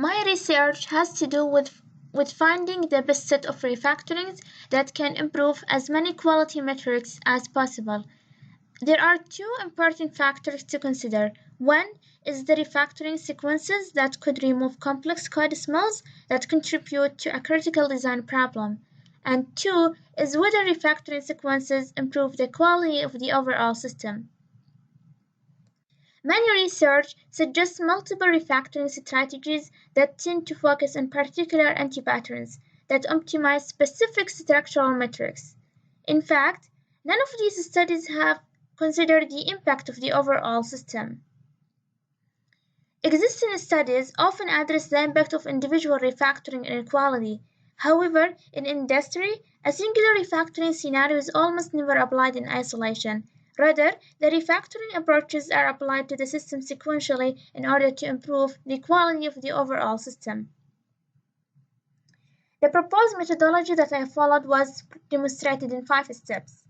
My research has to do with finding the best set of refactorings that can improve as many quality metrics as possible. There are two important factors to consider. One is the refactoring sequences that could remove complex code smells that contribute to a critical design problem. And two is whether refactoring sequences improve the quality of the overall system. Many research suggests multiple refactoring strategies that tend to focus on particular anti-patterns that optimize specific structural metrics. In fact, none of these studies have considered the impact of the overall system. Existing studies often address the impact of individual refactoring inequality. However, in industry, a singular refactoring scenario is almost never applied in isolation. Rather, the refactoring approaches are applied to the system sequentially in order to improve the quality of the overall system. The proposed methodology that I followed was demonstrated in 5 steps.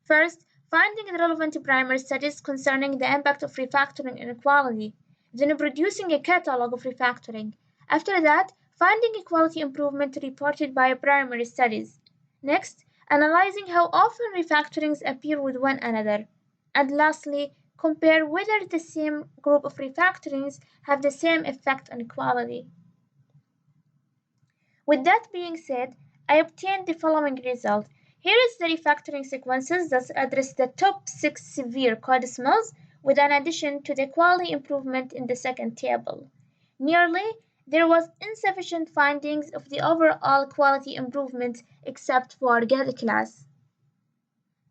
First, finding the relevant primary studies concerning the impact of refactoring inequality, then producing a catalog of refactoring. After that, finding equality improvement reported by primary studies. Next, analyzing how often refactorings appear with one another. And lastly, compare whether the same group of refactorings have the same effect on quality. With that being said, I obtained the following result. Here is the refactoring sequences that address the top 6 severe code smells with an addition to the quality improvement in the second table. Nearly, there was insufficient findings of the overall quality improvement except for GED class.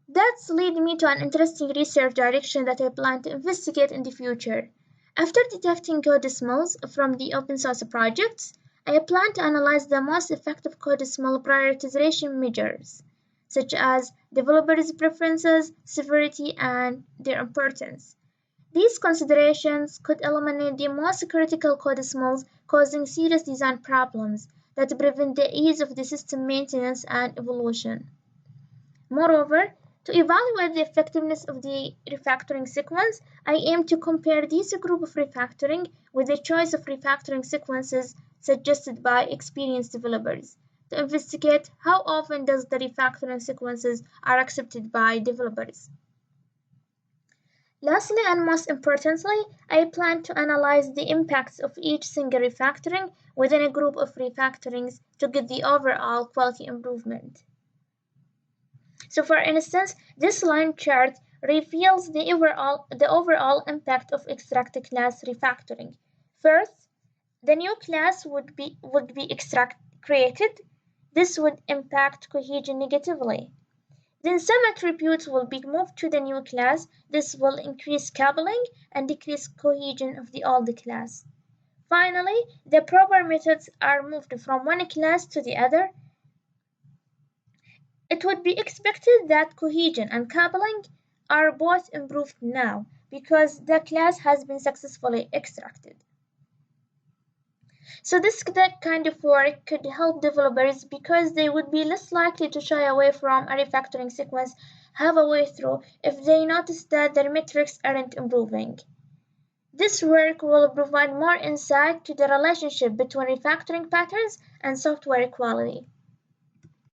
That's led me to an interesting research direction that I plan to investigate in the future. After detecting code smells from the open source projects, I plan to analyze the most effective code smell prioritization measures, such as developers' preferences, severity, and their importance. These considerations could eliminate the most critical code smells causing serious design problems that prevent the ease of the system maintenance and evolution. Moreover, to evaluate the effectiveness of the refactoring sequence, I aim to compare this group of refactoring with the choice of refactoring sequences suggested by experienced developers to investigate how often does the refactoring sequences are accepted by developers. Lastly and most importantly, I plan to analyze the impacts of each single refactoring within a group of refactorings to get the overall quality improvement. So for instance, this line chart reveals the overall impact of extract class refactoring. First, the new class would be extract created. This would impact cohesion negatively. Then some attributes will be moved to the new class. This will increase coupling and decrease cohesion of the old class. Finally, the proper methods are moved from one class to the other. It would be expected that cohesion and coupling are both improved now because the class has been successfully extracted. So that kind of work could help developers because they would be less likely to shy away from a refactoring sequence halfway through if they notice that their metrics aren't improving. This work will provide more insight to the relationship between refactoring patterns and software quality.